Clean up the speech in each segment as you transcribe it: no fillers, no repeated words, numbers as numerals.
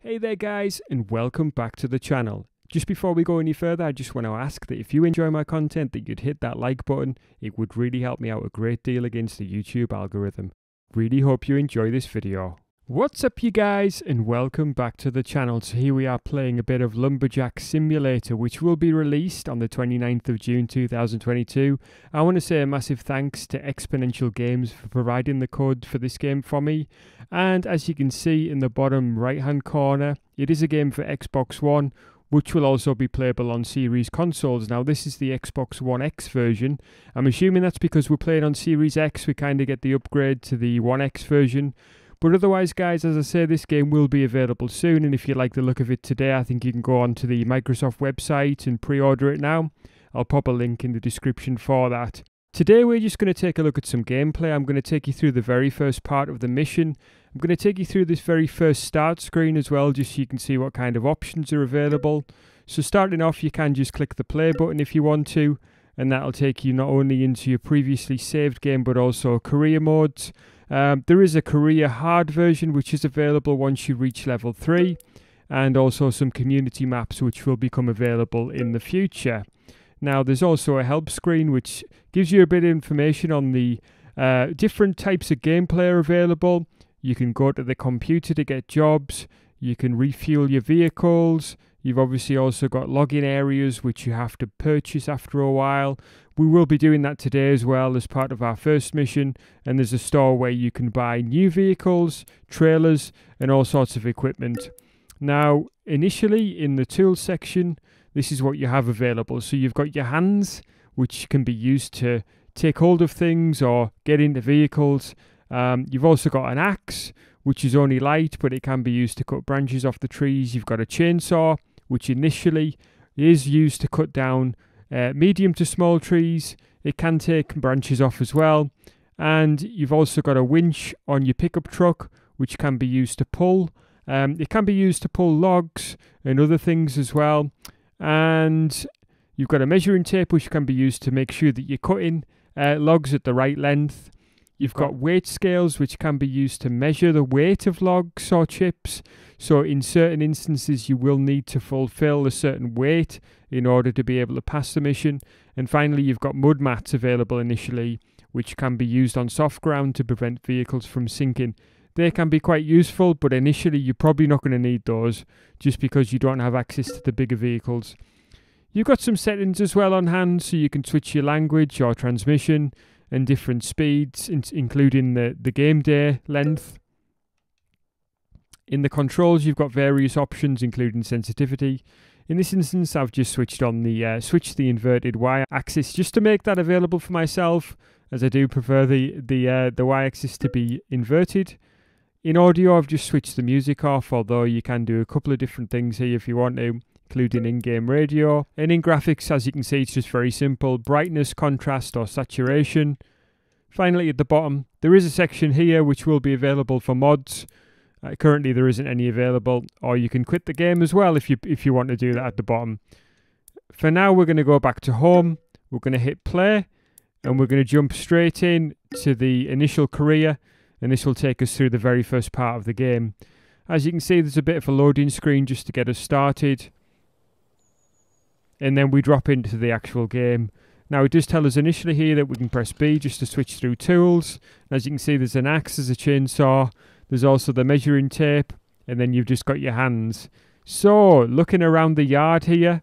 Hey there guys, and welcome back to the channel. Just before we go any further, I just want to ask that if you enjoy my content that you'd hit that like button. It would really help me out a great deal against the YouTube algorithm. Really hope you enjoy this video. What's up you guys, and welcome back to the channel. So here we are playing a bit of Lumberjack Simulator, which will be released on the 29th of June 2022. I want to say a massive thanks to Exponential Games for providing the code for this game for me. And as you can see in the bottom right hand corner, it is a game for Xbox One, which will also be playable on Series consoles. Now this is the Xbox One X version. I'm assuming that's because we're playing on Series X, we kind of get the upgrade to the One X version. But otherwise guys, as I say, this game will be available soon, and if you like the look of it today, I think you can go onto the Microsoft website and pre-order it now. I'll pop a link in the description for that. Today we're just going to take a look at some gameplay. I'm going to take you through the very first part of the mission. I'm going to take you through this very first start screen as well, just so you can see what kind of options are available. So starting off, you can just click the play button if you want to, and that'll take you not only into your previously saved game but also career modes. There is a career hard version which is available once you reach level 3, and also some community maps which will become available in the future. Now there's also a help screen which gives you a bit of information on the different types of gameplay are available. You can go to the computer to get jobs, you can refuel your vehicles. You've obviously also got login areas which you have to purchase after a while. We will be doing that today as well as part of our first mission, and there's a store where you can buy new vehicles, trailers and all sorts of equipment. Now initially in the tools section, this is what you have available. So you've got your hands, which can be used to take hold of things or get into vehicles. You've also got an axe, which is only light, but it can be used to cut branches off the trees. You've got a chainsaw, which initially is used to cut down medium to small trees. It can take branches off as well. And you've also got a winch on your pickup truck, which can be used to pull. It can be used to pull logs and other things as well. And you've got a measuring tape, which can be used to make sure that you're cutting logs at the right length. You've got weight scales, which can be used to measure the weight of logs or chips. So in certain instances, you will need to fulfill a certain weight in order to be able to pass the mission. And finally, you've got mud mats available initially, which can be used on soft ground to prevent vehicles from sinking. They can be quite useful, but initially you're probably not going to need those just because you don't have access to the bigger vehicles. You've got some settings as well on hand, so you can switch your language or transmission and different speeds, including the game day length. In the controls, you've got various options, including sensitivity. In this instance, I've just switched on the inverted y-axis just to make that available for myself, as I do prefer the y-axis to be inverted. In audio, I've just switched the music off, although you can do a couple of different things here if you want to, including in-game radio. And in graphics, as you can see, it's just very simple: brightness, contrast or saturation. Finally, at the bottom, there is a section here which will be available for mods. Currently there isn't any available, or you can quit the game as well if you want to do that at the bottom. For now, we're going to go back to home. We're going to hit play, and we're going to jump straight in to the initial career, and this will take us through the very first part of the game. As you can see, there's a bit of a loading screen just to get us started, and then we drop into the actual game. Now it does tell us initially here that we can press B just to switch through tools. As you can see, there's an axe, there's a chainsaw, there's also the measuring tape, and then you've just got your hands. So looking around the yard here,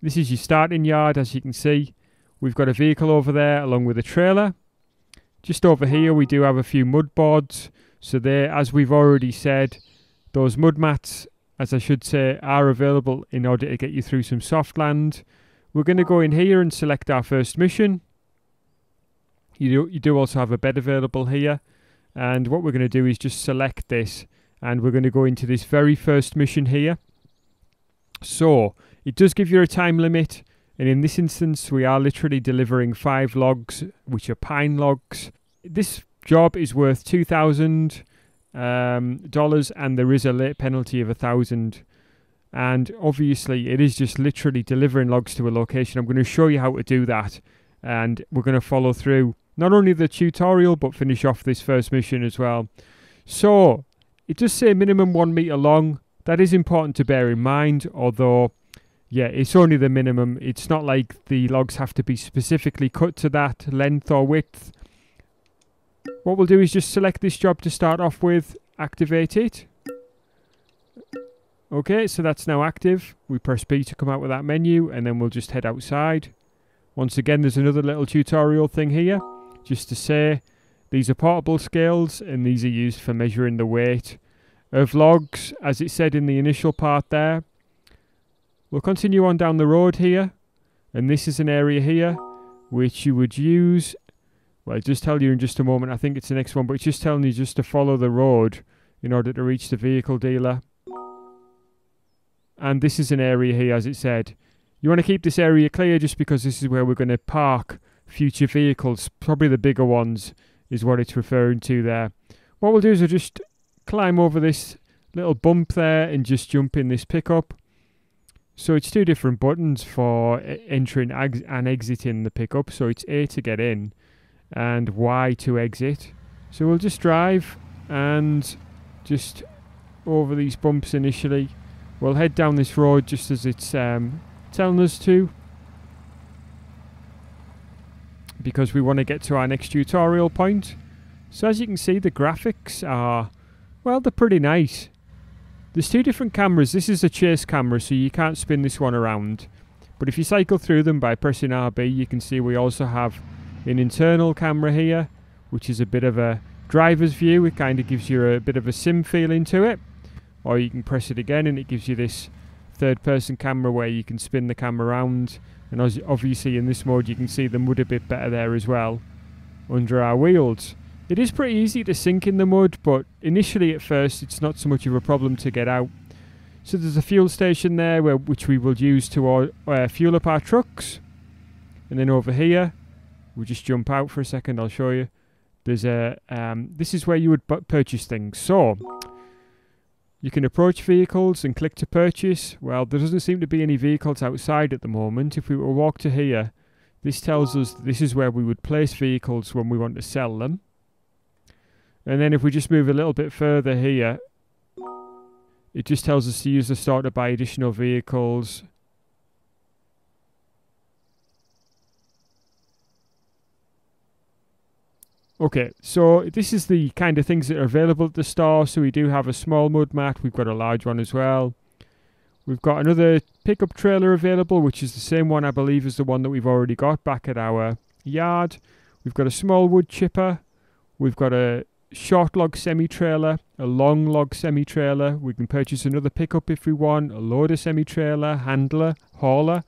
this is your starting yard. As you can see, we've got a vehicle over there along with a trailer. Just over here we do have a few mud boards. So there, as we've already said, those mud mats, as I should say, are available in order to get you through some soft land. We're going to go in here and select our first mission. You do also have a bed available here. And what we're going to do is just select this, and we're going to go into this very first mission here. So it does give you a time limit, and in this instance we are literally delivering 5 logs, which are pine logs. This job is worth $2,000, and there is a late penalty of $1,000. And obviously it is just literally delivering logs to a location. I'm going to show you how to do that, and we're going to follow through not only the tutorial but finish off this first mission as well. So it does say minimum 1 meter long. That is important to bear in mind, although, yeah, it's only the minimum. It's not like the logs have to be specifically cut to that length or width. What we'll do is just select this job to start off with, activate it. Okay, so that's now active. We press B to come out with that menu, and then we'll just head outside. Once again, there's another little tutorial thing here, just to say these are portable scales, and these are used for measuring the weight of logs, as it said in the initial part there. We'll continue on down the road here, and this is an area here which you would use. Well, I'll just tell you in just a moment. I think it's the next one, but it's just telling you just to follow the road in order to reach the vehicle dealer. And this is an area here, as it said. You want to keep this area clear just because this is where we're going to park future vehicles. Probably the bigger ones is what it's referring to there. What we'll do is we'll just climb over this little bump there and just jump in this pickup. So it's two different buttons for entering and exiting the pickup. So it's A to get in and Y to exit. So we'll just drive and just over these bumps initially. We'll head down this road just as it's telling us to, because we want to get to our next tutorial point. So as you can see, the graphics are, well, they're pretty nice. There's two different cameras. This is a chase camera, so you can't spin this one around. But if you cycle through them by pressing RB, you can see we also have an internal camera here, which is a bit of a driver's view. It kind of gives you a bit of a sim feeling to it. Or you can press it again and it gives you this third person camera where you can spin the camera around. And obviously in this mode you can see the mud a bit better there as well under our wheels. It is pretty easy to sink in the mud, but initially at first it's not so much of a problem to get out. So there's a fuel station there which we will use to fuel up our trucks. And then over here, we'll just jump out for a second, I'll show you. There's a this is where you would purchase things. So you can approach vehicles and click to purchase. Well, there doesn't seem to be any vehicles outside at the moment. If we were to walk to here, this tells us this is where we would place vehicles when we want to sell them. And then if we just move a little bit further here, it just tells us to use the store to buy additional vehicles. Okay, so this is the kind of things that are available at the store. So we do have a small mud mat. We've got a large one as well. We've got another pickup trailer available, which is the same one, I believe, as the one that we've already got back at our yard. We've got a small wood chipper. We've got a short log semi-trailer, a long log semi-trailer. We can purchase another pickup if we want, a loader semi-trailer, handler, hauler.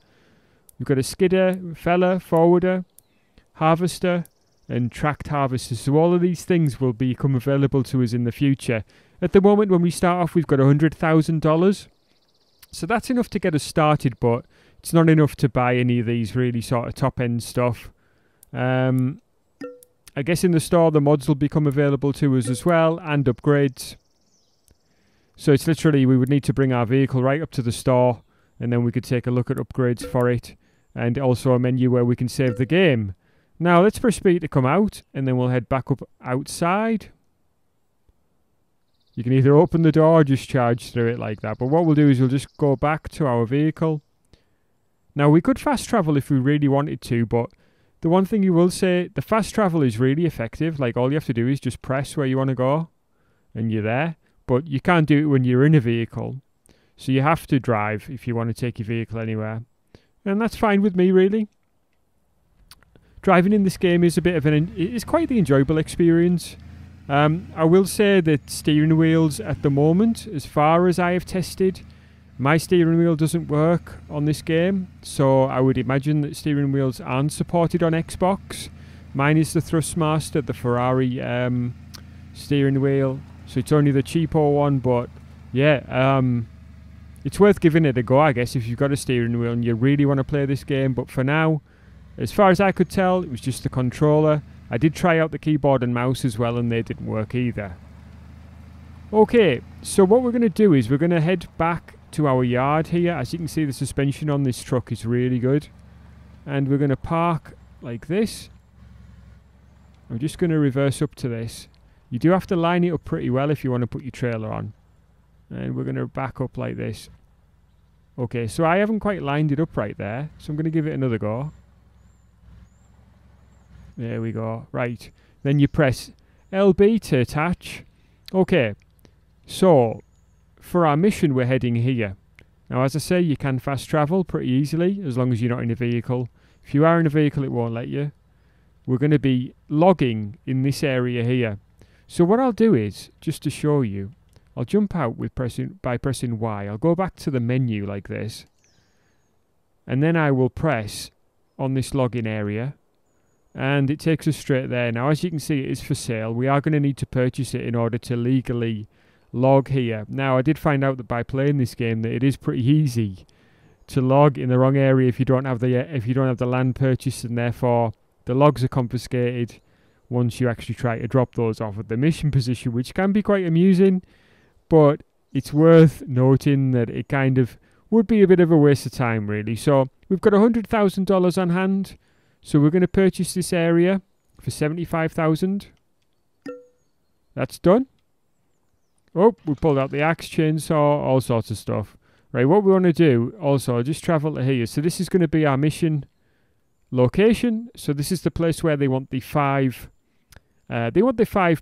We've got a skidder, feller, forwarder, harvester, and tracked harvesters. So all of these things will become available to us in the future. At the moment when we start off, we've got $100,000. So that's enough to get us started, but it's not enough to buy any of these really sort of top end stuff. I guess in the store the mods will become available to us as well, and upgrades. So it's literally, we would need to bring our vehicle right up to the store, and then we could take a look at upgrades for it, and also a menu where we can save the game. Now let's press B to come out, and then we'll head back up outside. You can either open the door or just charge through it like that. But what we'll do is we'll just go back to our vehicle. Now we could fast travel if we really wanted to, but the one thing you will say, the fast travel is really effective. Like all you have to do is just press where you want to go, and you're there. But you can't do it when you're in a vehicle. So you have to drive if you want to take your vehicle anywhere. And that's fine with me, really. Driving in this game is a bit of it's quite the enjoyable experience. I will say that steering wheels at the moment, as far as I have tested, my steering wheel doesn't work on this game. So I would imagine that steering wheels aren't supported on Xbox. Mine is the Thrustmaster, the Ferrari steering wheel. So it's only the cheaper one, but yeah, it's worth giving it a go, I guess, if you've got a steering wheel and you really want to play this game. But for now, as far as I could tell, it was just the controller. I did try out the keyboard and mouse as well, and they didn't work either. Okay, so what we're going to do is we're going to head back to our yard here. As you can see, the suspension on this truck is really good. And we're going to park like this. I'm just going to reverse up to this. You do have to line it up pretty well if you want to put your trailer on. And we're going to back up like this. Okay, so I haven't quite lined it up right there, so I'm going to give it another go. There we go. Right. Then you press LB to attach. Okay, so for our mission we're heading here. Now as I say, you can fast travel pretty easily as long as you're not in a vehicle. If you are in a vehicle it won't let you. We're going to be logging in this area here. So what I'll do is, just to show you, I'll jump out by pressing Y. I'll go back to the menu like this. And then I will press on this login area. And it takes us straight there. Now as you can see, it is for sale. We are going to need to purchase it in order to legally log here. Now I did find out that by playing this game that it is pretty easy to log in the wrong area if you don't have the land purchased, and therefore the logs are confiscated once you actually try to drop those off at the mission position, which can be quite amusing, but it's worth noting that it kind of would be a bit of a waste of time really. So we've got $100,000 on hand. So we're going to purchase this area for $75,000. That's done. Oh, we pulled out the axe, chainsaw, all sorts of stuff. Right, what we want to do also, just travel to here. So this is going to be our mission location. So this is the place where they want the five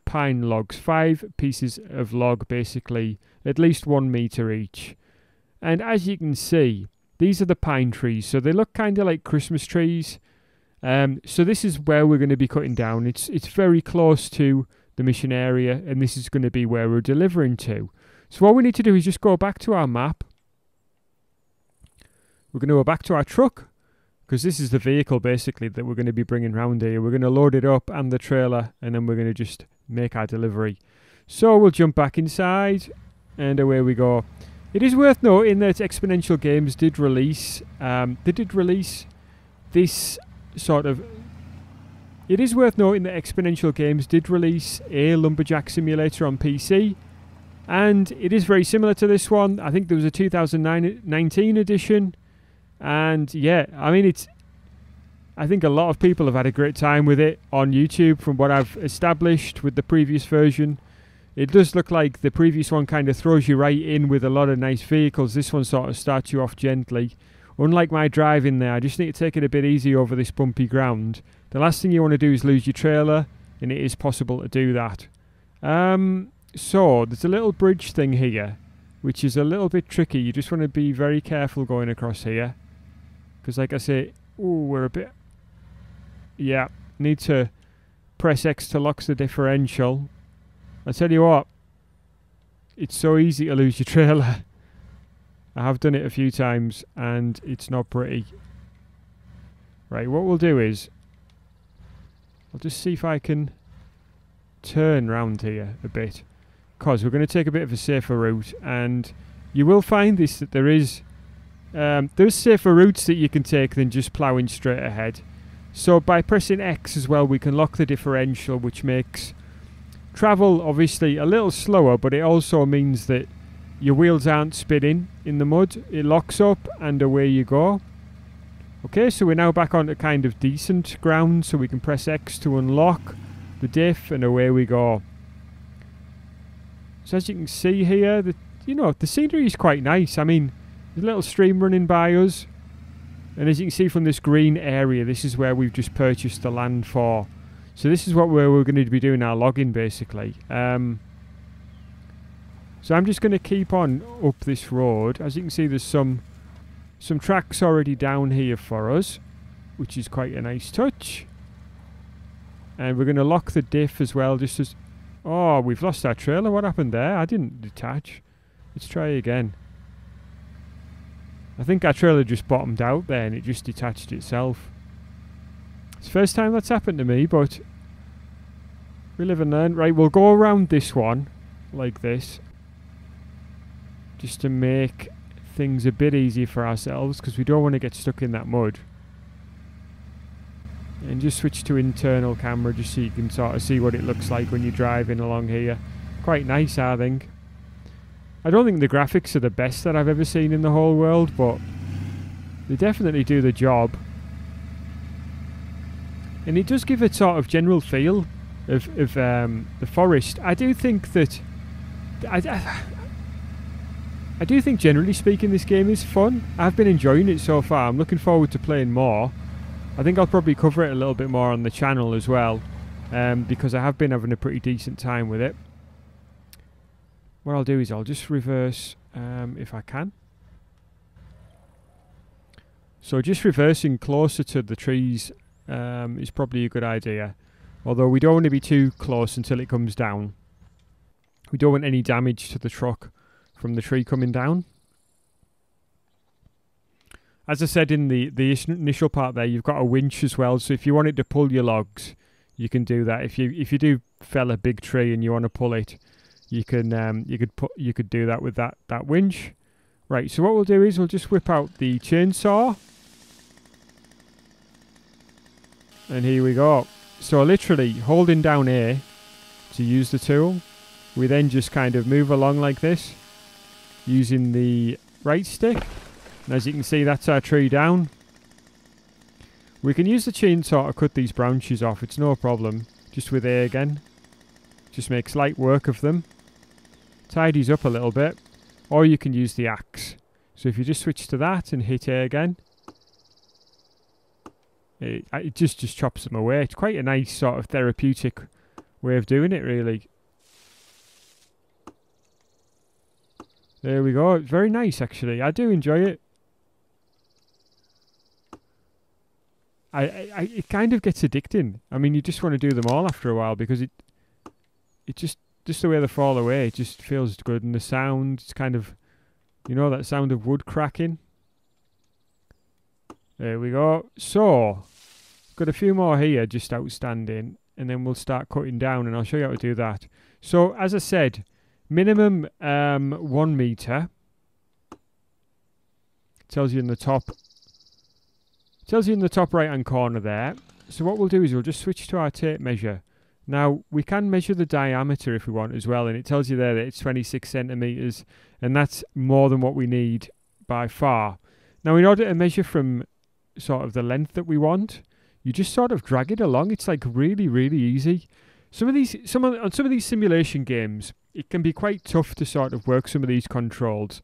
pine logs, 5 pieces of log, basically, at least 1 meter each. And as you can see, these are the pine trees. So they look kind of like Christmas trees. So this is where we're going to be cutting down. It's very close to the mission area, and this is going to be where we're delivering to. So what we need to do is just go back to our map. We're going to go back to our truck, because this is the vehicle basically that we're going to be bringing round here. We're going to load it up and the trailer, and then we're going to just make our delivery. So we'll jump back inside, and away we go. It is worth noting that Exponential Games did release this sort of... It is worth noting that Exponential Games did release a Lumberjack Simulator on PC, and it is very similar to this one. I think there was a 2019 edition, and yeah, I mean, I think a lot of people have had a great time with it on YouTube from what I've established with the previous version. It does look like the previous one kind of throws you right in with a lot of nice vehicles. This one sort of starts you off gently. Unlike my driving there, I just need to take it a bit easy over this bumpy ground. The last thing you want to do is lose your trailer, and it is possible to do that. So, there's a little bridge thing here, which is a little bit tricky. You just want to be very careful going across here. Because like I say, ooh, we're a bit... Yeah, need to press X to lock the differential. I tell you what, it's so easy to lose your trailer. I have done it a few times and it's not pretty. Right, what we'll do is I'll just see if I can turn round here a bit, because we're going to take a bit of a safer route, and you will find this that there's safer routes that you can take than just ploughing straight ahead. So by pressing X as well, we can lock the differential, which makes travel obviously a little slower, but it also means that your wheels aren't spinning in the mud. It locks up and away you go. Okay, so we're now back onto kind of decent ground, so we can press X to unlock the diff, and away we go. So as you can see here, the scenery is quite nice. I mean, there's a little stream running by us, and as you can see from this green area, this is where we've just purchased the land for. So this is where we're going to be doing our logging basically. So I'm just going to keep on up this road. As you can see, there's some tracks already down here for us, which is quite a nice touch. And we're going to lock the diff as well, just as... Oh, we've lost our trailer. What happened there? I didn't detach. Let's try again. I think our trailer just bottomed out there and it just detached itself. It's the first time that's happened to me, but we live and learn. Right, we'll go around this one like this, just to make things a bit easier for ourselves, because we don't want to get stuck in that mud. And just switch to internal camera just so you can sort of see what it looks like when you're driving along here. Quite nice, I think. I don't think the graphics are the best that I've ever seen in the whole world, but they definitely do the job. And it does give a sort of general feel of the forest. I do think that... I do think generally speaking this game is fun. I've been enjoying it so far. I'm looking forward to playing more. I think I'll probably cover it a little bit more on the channel as well, because I have been having a pretty decent time with it. What I'll do is I'll just reverse if I can. So just reversing closer to the trees is probably a good idea. Although we don't want to be too close until it comes down. We don't want any damage to the truck from the tree coming down. As I said in the initial part there, you've got a winch as well. So if you wanted to pull your logs, you can do that. If you do fell a big tree and you want to pull it, you can you could do that with that winch. Right. So what we'll do is we'll just whip out the chainsaw, and here we go. So literally holding down A to use the tool, we then just kind of move along like this, using the right stick. And as you can see, that's our tree down. We can use the chainsaw to cut these branches off, it's no problem. Just with A again. Just makes light work of them. Tidies up a little bit. Or you can use the axe. So if you just switch to that and hit A again, it just chops them away. It's quite a nice sort of therapeutic way of doing it, really. There we go. It's very nice, actually. I do enjoy it. It kind of gets addicting. I mean, you just want to do them all after a while because it just the way they fall away, it just feels good. And the sound, it's kind of, you know, that sound of wood cracking. There we go. So, got a few more here just outstanding, and then we'll start cutting down, and I'll show you how to do that. So, as I said, minimum 1 meter. Tells you in the top. Tells you in the top right hand corner there. So what we'll do is we'll just switch to our tape measure. Now we can measure the diameter if we want as well, and it tells you there that it's 26 centimeters, and that's more than what we need by far. Now in order to measure from sort of the length that we want, you just sort of drag it along. It's like really, really easy. On some of these simulation games, it can be quite tough to sort of work some of these controls.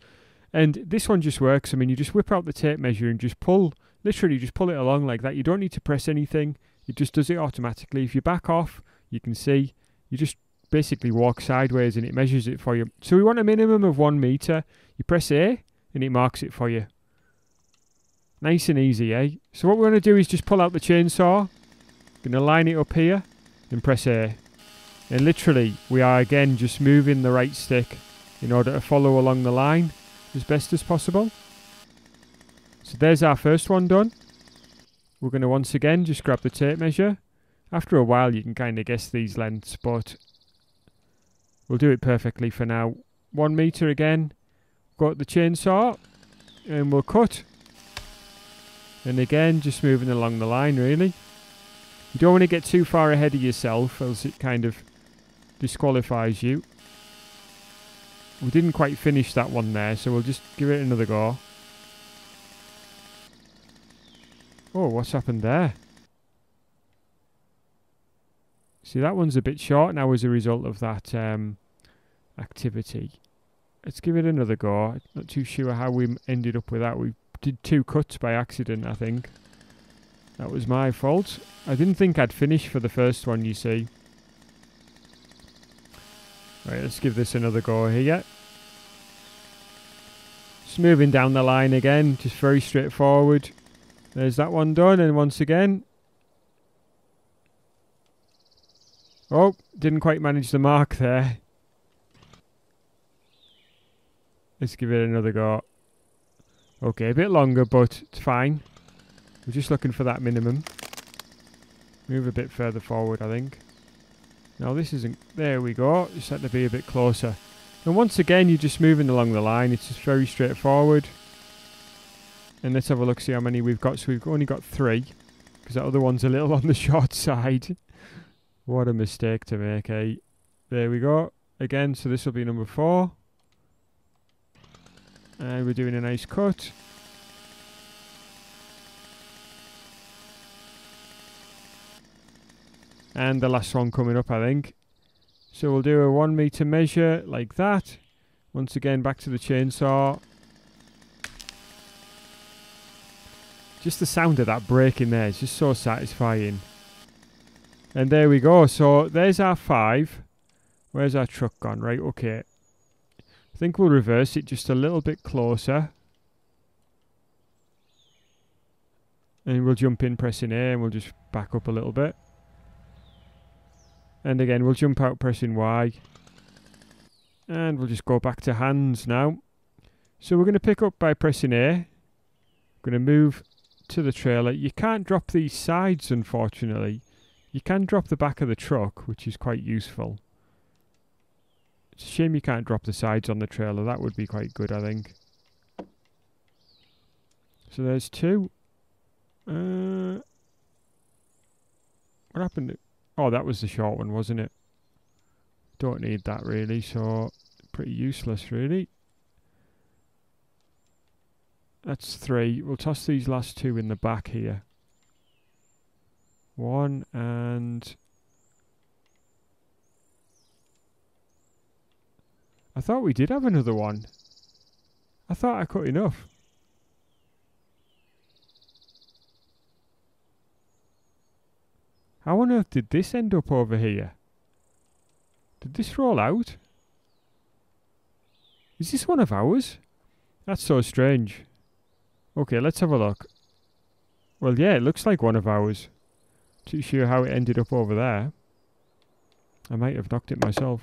And this one just works. I mean, you just whip out the tape measure and just pull, literally just pull it along like that. You don't need to press anything. It just does it automatically. If you back off, you can see, you just basically walk sideways and it measures it for you. So we want a minimum of 1 meter. You press A and it marks it for you. Nice and easy, eh? So what we're going to do is just pull out the chainsaw. Going to line it up here and press A. And literally, we are again just moving the right stick in order to follow along the line as best as possible. So there's our first one done. We're going to once again just grab the tape measure. After a while you can kind of guess these lengths, but we'll do it perfectly for now. 1 meter again. Got the chainsaw and we'll cut. And again, just moving along the line really. You don't want to get too far ahead of yourself, else it kind of disqualifies you. We didn't quite finish that one there, so we'll just give it another go. Oh, what's happened there? See, that one's a bit short now as a result of that activity. Let's give it another go. I'm not too sure how we ended up with that. We did 2 cuts by accident, I think. That was my fault. I didn't think I'd finish for the first one, you see. Right, let's give this another go here. Just moving down the line again, just very straightforward. There's that one done, and once again. Oh, didn't quite manage the mark there. Let's give it another go. Okay, a bit longer, but it's fine. We're just looking for that minimum. Move a bit further forward, I think. No, this isn't... There we go. Just had to be a bit closer. And once again, you're just moving along the line. It's just very straightforward. And let's have a look, see how many we've got. So we've only got 3. Because that other one's a little on the short side. What a mistake to make, eh? There we go. Again, so this will be number 4. And we're doing a nice cut. And the last one coming up, I think. So we'll do a 1 meter measure like that. Once again, back to the chainsaw. Just the sound of that breaking there is just so satisfying. And there we go. So there's our 5. Where's our truck gone? Right, okay. I think we'll reverse it just a little bit closer. And we'll jump in pressing A and we'll just back up a little bit. And again, we'll jump out pressing Y. And we'll just go back to hands now. So we're going to pick up by pressing A. We're going to move to the trailer. You can't drop these sides, unfortunately. You can drop the back of the truck, which is quite useful. It's a shame you can't drop the sides on the trailer. That would be quite good, I think. So there's 2. What happened? Oh, that was the short one, wasn't it? Don't need that really, so pretty useless really. That's 3. We'll toss these last 2 in the back here. 1 and... I thought we did have another one. I thought I cut enough. How on earth did this end up over here? Did this roll out? Is this one of ours? That's so strange. Okay, let's have a look. Well, yeah, it looks like one of ours. Too sure how it ended up over there. I might have knocked it myself.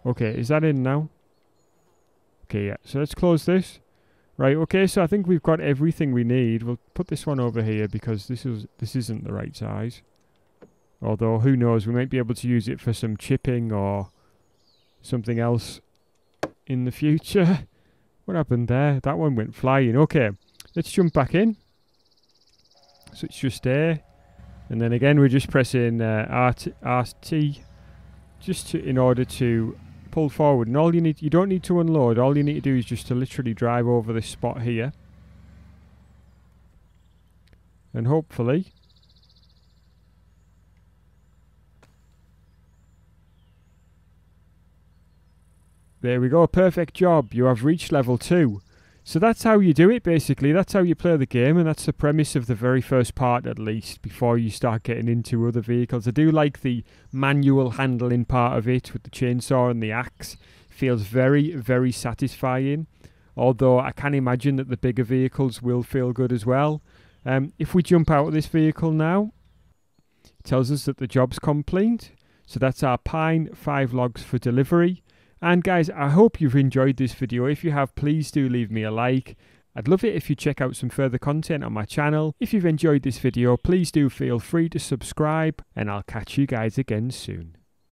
Okay, is that in now? Okay, yeah. So let's close this. Right, okay, so I think we've got everything we need. We'll put this one over here because this isn't the right size. Although, who knows, we might be able to use it for some chipping or something else in the future. What happened there? That one went flying. Okay, let's jump back in. So it's just A. And then again, we're just pressing RT just in order to pull forward. And all you don't need to unload. All you need to do is just to literally drive over this spot here. And hopefully... There we go, perfect job. You have reached level 2. So that's how you do it, basically. That's how you play the game, and that's the premise of the very first part, at least, before you start getting into other vehicles. I do like the manual handling part of it with the chainsaw and the axe. Feels very, very satisfying, although I can imagine that the bigger vehicles will feel good as well. If we jump out of this vehicle now, it tells us that the job's complete. So that's our pine, 5 logs for delivery. And guys, I hope you've enjoyed this video. If you have, please do leave me a like. I'd love it if you check out some further content on my channel. If you've enjoyed this video, please do feel free to subscribe, and I'll catch you guys again soon.